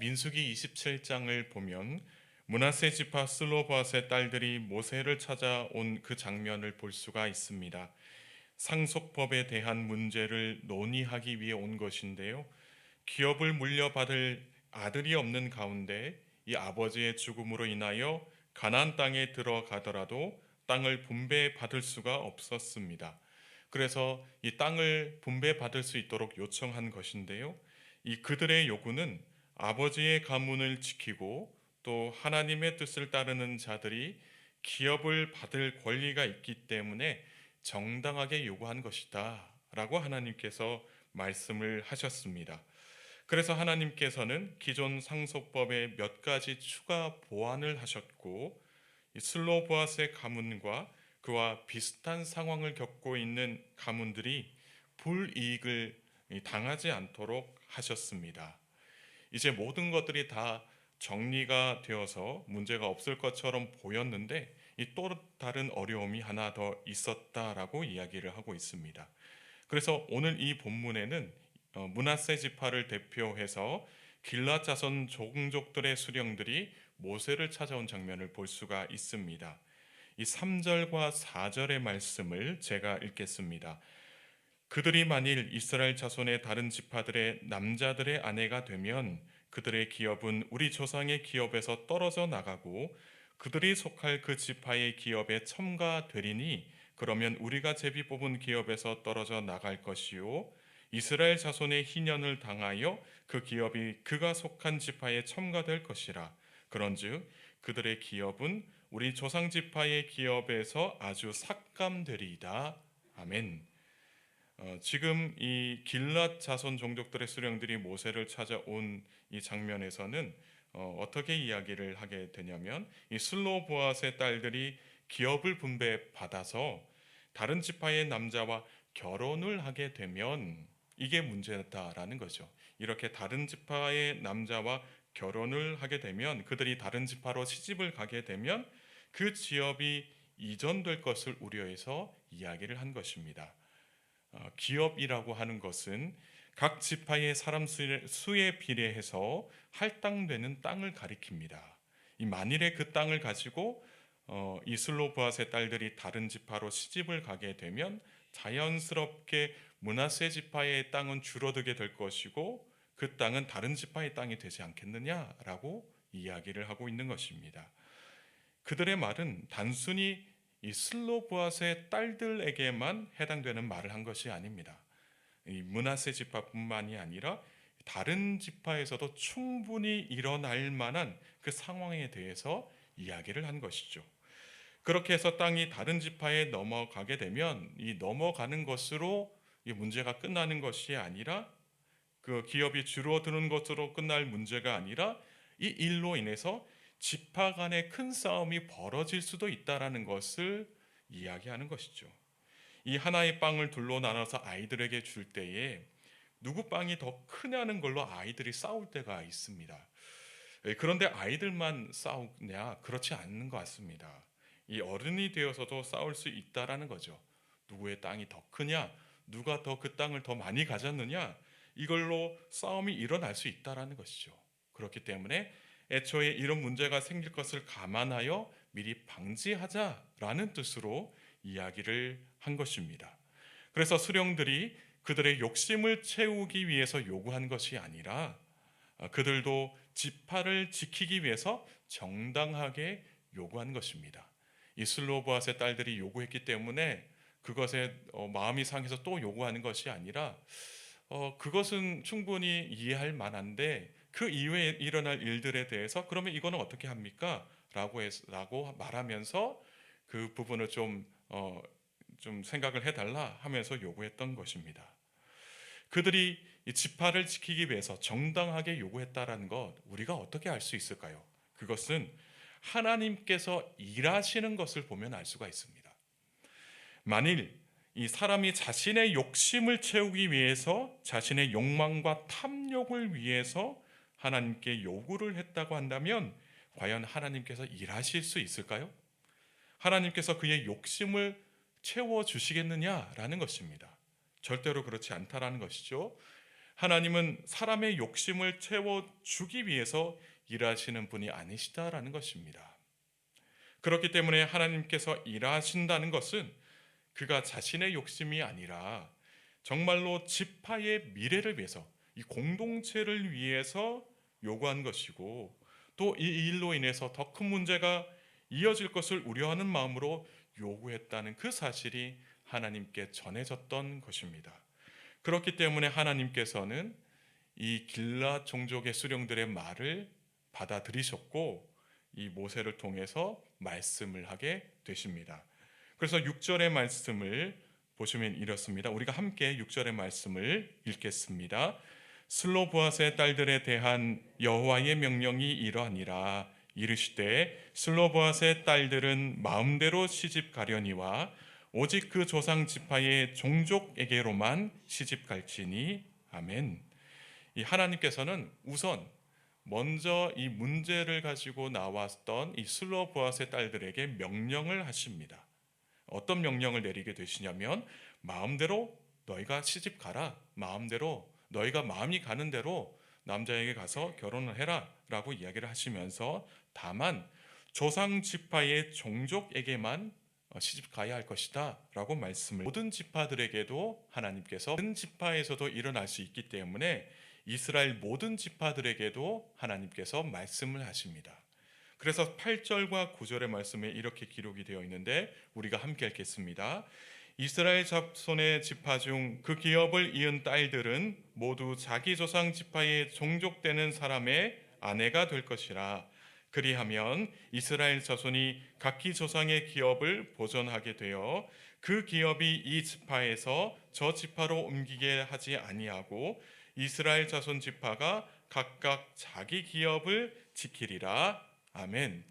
민수기 27장을 보면 므낫세 지파 슬로바스의 딸들이 모세를 찾아온 그 장면을 볼 수가 있습니다. 상속법에 대한 문제를 논의하기 위해 온 것인데요. 기업을 물려받을 아들이 없는 가운데 이 아버지의 죽음으로 인하여 가나안 땅에 들어가더라도 땅을 분배받을 수가 없었습니다. 그래서 이 땅을 분배받을 수 있도록 요청한 것인데요. 이 그들의 요구는 아버지의 가문을 지키고 또 하나님의 뜻을 따르는 자들이 기업을 받을 권리가 있기 때문에 정당하게 요구한 것이다 라고 하나님께서 말씀을 하셨습니다. 그래서 하나님께서는 기존 상속법에 몇 가지 추가 보완을 하셨고, 슬로보아스의 가문과 그와 비슷한 상황을 겪고 있는 가문들이 불이익을 당하지 않도록 하셨습니다. 이제 모든 것들이 다 정리가 되어서 문제가 없을 것처럼 보였는데 이 또 다른 어려움이 하나 더 있었다라고 이야기를 하고 있습니다. 그래서 오늘 이 본문에는 므낫세 지파를 대표해서 길앗 자손 종족들의 수령들이 모세를 찾아온 장면을 볼 수가 있습니다. 이 3절과 4절의 말씀을 제가 읽겠습니다. 그들이 만일 이스라엘 자손의 다른 지파들의 남자들의 아내가 되면 그들의 기업은 우리 조상의 기업에서 떨어져 나가고 그들이 속할 그 지파의 기업에 첨가되리니 그러면 우리가 제비 뽑은 기업에서 떨어져 나갈 것이요 이스라엘 자손의 희년을 당하여 그 기업이 그가 속한 지파에 첨가될 것이라. 그런즉 그들의 기업은 우리 조상 지파의 기업에서 아주 삭감되리이다. 아멘. 지금 이 길앗 자손 종족들의 수령들이 모세를 찾아온 이 장면에서는 어떻게 이야기를 하게 되냐면 이 슬로보아스의 딸들이 기업을 분배받아서 다른 지파의 남자와 결혼을 하게 되면 이게 문제다라는 거죠. 이렇게 다른 지파의 남자와 결혼을 하게 되면 그들이 다른 지파로 시집을 가게 되면 그 지역이 이전될 것을 우려해서 이야기를 한 것입니다. 기업이라고 하는 것은 각 지파의 사람 수에 비례해서 할당되는 땅을 가리킵니다. 이 만일에 그 땅을 가지고 이 슬로보아스의 딸들이 다른 지파로 시집을 가게 되면 자연스럽게 므낫세 지파의 땅은 줄어들게 될 것이고 그 땅은 다른 지파의 땅이 되지 않겠느냐라고 이야기를 하고 있는 것입니다. 그들의 말은 단순히 이 슬로보아스의 딸들에게만 해당되는 말을 한 것이 아닙니다. 이 므낫세 지파뿐만이 아니라 다른 지파에서도 충분히 일어날 만한 그 상황에 대해서 이야기를 한 것이죠. 그렇게 해서 땅이 다른 지파에 넘어가게 되면 이 넘어가는 것으로 이 문제가 끝나는 것이 아니라 그 기업이 줄어드는 것으로 끝날 문제가 아니라 이 일로 인해서 지파 간의 큰 싸움이 벌어질 수도 있다라는 것을 이야기하는 것이죠. 이 하나의 빵을 둘로 나눠서 아이들에게 줄 때에 누구 빵이 더 크냐는 걸로 아이들이 싸울 때가 있습니다. 그런데 아이들만 싸우냐? 그렇지 않는 것 같습니다. 이 어른이 되어서도 싸울 수 있다라는 거죠. 누구의 땅이 더 크냐? 누가 더 그 땅을 더 많이 가졌느냐? 이걸로 싸움이 일어날 수 있다라는 것이죠. 그렇기 때문에 애초에 이런 문제가 생길 것을 감안하여 미리 방지하자라는 뜻으로 이야기를 한 것입니다. 그래서 수령들이 그들의 욕심을 채우기 위해서 요구한 것이 아니라 그들도 지파를 지키기 위해서 정당하게 요구한 것입니다. 이 슬로보아스의 딸들이 요구했기 때문에 그것에 마음이 상해서 또 요구하는 것이 아니라 그것은 충분히 이해할 만한데 그 이후에 일어날 일들에 대해서 그러면 이거는 어떻게 합니까? 라고 말하면서 그 부분을 좀 생각을 해달라 하면서 요구했던 것입니다. 그들이 이 지파를 지키기 위해서 정당하게 요구했다라는 것 우리가 어떻게 알 수 있을까요? 그것은 하나님께서 일하시는 것을 보면 알 수가 있습니다. 만일 이 사람이 자신의 욕심을 채우기 위해서 자신의 욕망과 탐욕을 위해서 하나님께 요구를 했다고 한다면 과연 하나님께서 일하실 수 있을까요? 하나님께서 그의 욕심을 채워 주시겠느냐라는 것입니다. 절대로 그렇지 않다라는 것이죠. 하나님은 사람의 욕심을 채워주기 위해서 일하시는 분이 아니시다라는 것입니다. 그렇기 때문에 하나님께서 일하신다는 것은 그가 자신의 욕심이 아니라 정말로 지파의 미래를 위해서, 이 공동체를 위해서 요구한 것이고, 또 이 일로 인해서 더 큰 문제가 이어질 것을 우려하는 마음으로 요구했다는 그 사실이 하나님께 전해졌던 것입니다. 그렇기 때문에 하나님께서는 이 길앗 종족의 수령들의 말을 받아들이셨고, 이 모세를 통해서 말씀을 하게 되십니다. 그래서 6절의 말씀을 보시면 이렇습니다. 우리가 함께 6절의 말씀을 읽겠습니다. 슬로보앗의 딸들에 대한 여호와의 명령이 이러하니라. 이르시되 슬로보앗의 딸들은 마음대로 시집 가려니와 오직 그 조상 지파의 종족에게로만 시집 갈지니. 아멘. 이 하나님께서는 우선 먼저 이 문제를 가지고 나왔던 이 슬로보앗의 딸들에게 명령을 하십니다. 어떤 명령을 내리게 되시냐면, 마음대로 너희가 시집 가라. 마음대로 너희가 마음이 가는 대로 남자에게 가서 결혼을 해라 라고 이야기를 하시면서, 다만 조상 지파의 종족에게만 시집 가야 할 것이다 라고 말씀을, 모든 지파들에게도 하나님께서 모든 지파에서도 일어날 수 있기 때문에 이스라엘 모든 지파들에게도 하나님께서 말씀을 하십니다. 그래서 8절과 9절의 말씀에 이렇게 기록이 되어 있는데 우리가 함께 읽겠습니다. 이스라엘 자손의 지파 중 그 기업을 이은 딸들은 모두 자기 조상 지파에 종족되는 사람의 아내가 될 것이라. 그리하면 이스라엘 자손이 각기 조상의 기업을 보존하게 되어 그 기업이 이 지파에서 저 지파로 옮기게 하지 아니하고 이스라엘 자손 지파가 각각 자기 기업을 지키리라. 아멘.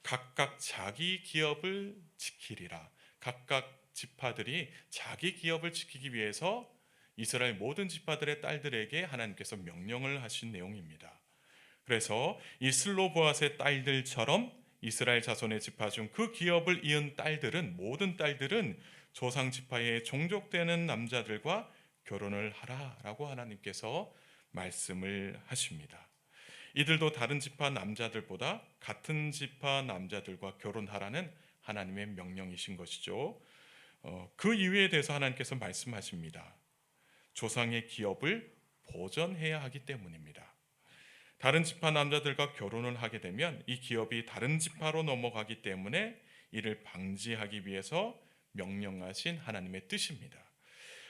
각각 자기 기업을 지키리라. 각각 지파들이 자기 기업을 지키기 위해서 이스라엘 모든 지파들의 딸들에게 하나님께서 명령을 하신 내용입니다. 그래서 이 슬로보앗의 딸들처럼 이스라엘 자손의 지파 중 그 기업을 이은 딸들은, 모든 딸들은 조상 지파에 종족되는 남자들과 결혼을 하라라고 하나님께서 말씀을 하십니다. 이들도 다른 지파 남자들보다 같은 지파 남자들과 결혼하라는 하나님의 명령이신 것이죠. 그 이유에 대해서 하나님께서 말씀하십니다. 조상의 기업을 보존해야 하기 때문입니다. 다른 지파 남자들과 결혼을 하게 되면 이 기업이 다른 지파로 넘어가기 때문에 이를 방지하기 위해서 명령하신 하나님의 뜻입니다.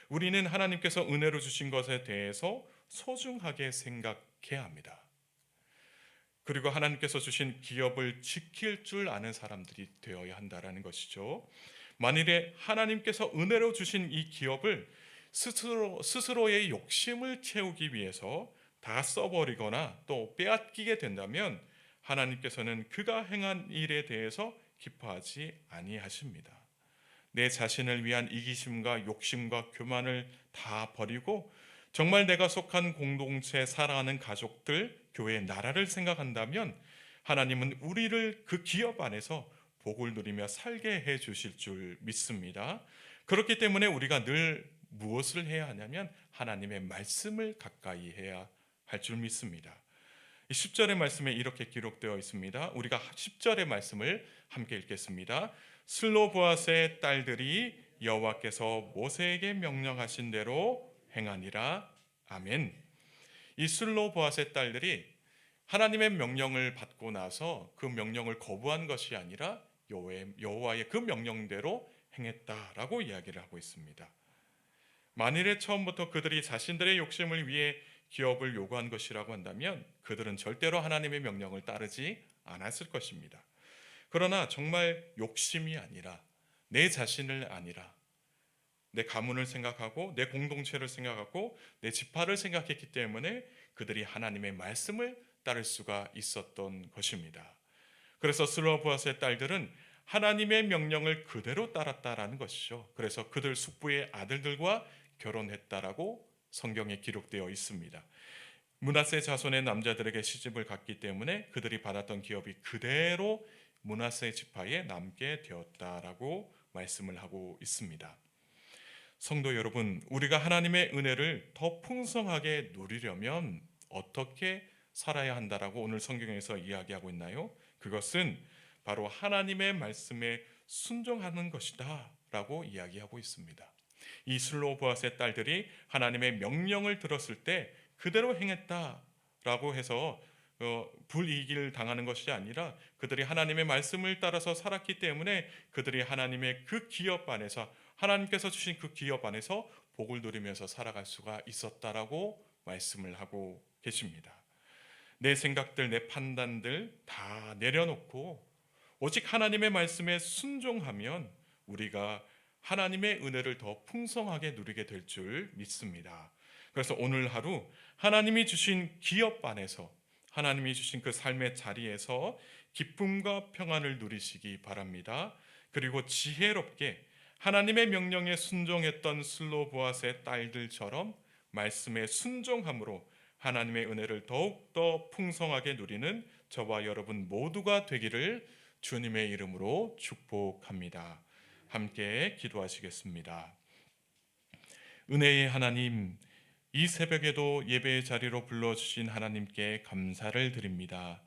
우리는 하나님께서 은혜로 주신 것에 대해서 소중하게 생각해야 합니다. 그리고 하나님께서 주신 기업을 지킬 줄 아는 사람들이 되어야 한다는 것이죠. 만일에 하나님께서 은혜로 주신 이 기업을 스스로의 욕심을 채우기 위해서 다 써버리거나 또 빼앗기게 된다면 하나님께서는 그가 행한 일에 대해서 기뻐하지 아니하십니다. 내 자신을 위한 이기심과 욕심과 교만을 다 버리고 정말 내가 속한 공동체, 사랑하는 가족들, 교회, 나라를 생각한다면 하나님은 우리를 그 기업 안에서 복을 누리며 살게 해 주실 줄 믿습니다. 그렇기 때문에 우리가 늘 무엇을 해야 하냐면 하나님의 말씀을 가까이 해야 할 줄 믿습니다. 10절의 말씀에 이렇게 기록되어 있습니다. 우리가 10절의 말씀을 함께 읽겠습니다. 슬로보앗의 딸들이 여호와께서 모세에게 명령하신 대로 행하니라. 아멘. 이 슬로보앗의 딸들이 하나님의 명령을 받고 나서 그 명령을 거부한 것이 아니라 여호와의 그 명령대로 행했다라고 이야기를 하고 있습니다. 만일에 처음부터 그들이 자신들의 욕심을 위해 기업을 요구한 것이라고 한다면 그들은 절대로 하나님의 명령을 따르지 않았을 것입니다. 그러나 정말 욕심이 아니라, 내 자신을 아니라 내 가문을 생각하고 내 공동체를 생각하고 내 지파를 생각했기 때문에 그들이 하나님의 말씀을 따를 수가 있었던 것입니다. 그래서 슬로보앗의 딸들은 하나님의 명령을 그대로 따랐다라는 것이죠. 그래서 그들 숙부의 아들들과 결혼했다라고 성경에 기록되어 있습니다. 므낫세 자손의 남자들에게 시집을 갔기 때문에 그들이 받았던 기업이 그대로 므낫세 지파에 남게 되었다라고 말씀을 하고 있습니다. 성도 여러분, 우리가 하나님의 은혜를 더 풍성하게 누리려면 어떻게 살아야 한다라고 오늘 성경에서 이야기하고 있나요? 그것은 바로 하나님의 말씀에 순종하는 것이다 라고 이야기하고 있습니다. 이 슬로보아스의 딸들이 하나님의 명령을 들었을 때 그대로 행했다라고 해서 불이익을 당하는 것이 아니라 그들이 하나님의 말씀을 따라서 살았기 때문에 그들이 하나님의 그 기업 안에서, 하나님께서 주신 그 기업 안에서 복을 누리면서 살아갈 수가 있었다라고 말씀을 하고 계십니다. 내 생각들, 내 판단들 다 내려놓고 오직 하나님의 말씀에 순종하면 우리가 하나님의 은혜를 더 풍성하게 누리게 될 줄 믿습니다. 그래서 오늘 하루 하나님이 주신 기업 안에서, 하나님이 주신 그 삶의 자리에서 기쁨과 평안을 누리시기 바랍니다. 그리고 지혜롭게 하나님의 명령에 순종했던 슬로보아스의 딸들처럼 말씀에 순종함으로 하나님의 은혜를 더욱더 풍성하게 누리는 저와 여러분 모두가 되기를 주님의 이름으로 축복합니다. 함께 기도하시겠습니다. 은혜의 하나님, 이 새벽에도 예배의 자리로 불러주신 하나님께 감사를 드립니다.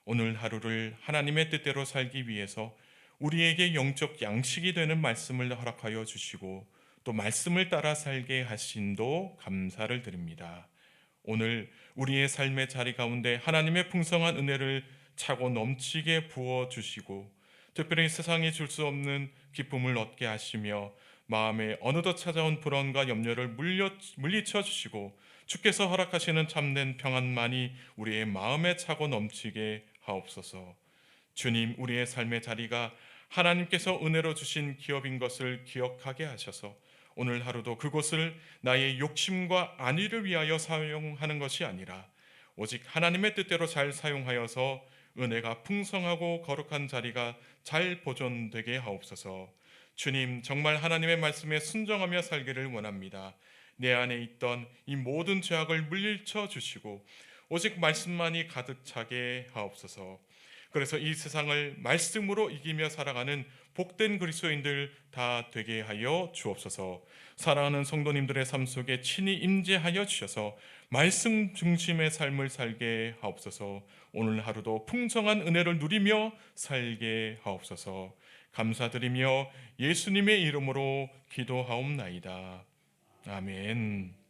오늘 하루를 하나님의 뜻대로 살기 위해서 우리에게 영적 양식이 되는 말씀을 허락하여 주시고 또 말씀을 따라 살게 하신도 감사를 드립니다. 오늘 우리의 삶의 자리 가운데 하나님의 풍성한 은혜를 차고 넘치게 부어주시고 특별히 세상에 줄 수 없는 기쁨을 얻게 하시며 마음에 어느덧 찾아온 불안과 염려를 물리쳐 주시고 주께서 허락하시는 참된 평안만이 우리의 마음에 차고 넘치게 하옵소서. 주님, 우리의 삶의 자리가 하나님께서 은혜로 주신 기업인 것을 기억하게 하셔서 오늘 하루도 그곳을 나의 욕심과 안위를 위하여 사용하는 것이 아니라 오직 하나님의 뜻대로 잘 사용하여서 은혜가 풍성하고 거룩한 자리가 잘 보존되게 하옵소서. 주님, 정말 하나님의 말씀에 순종하며 살기를 원합니다. 내 안에 있던 이 모든 죄악을 물리쳐 주시고 오직 말씀만이 가득 차게 하옵소서. 그래서 이 세상을 말씀으로 이기며 살아가는 복된 그리스도인들 다 되게 하여 주옵소서. 사랑하는 성도님들의 삶 속에 친히 임재하여 주셔서 말씀 중심의 삶을 살게 하옵소서. 오늘 하루도 풍성한 은혜를 누리며 살게 하옵소서. 감사드리며 예수님의 이름으로 기도하옵나이다. 아멘.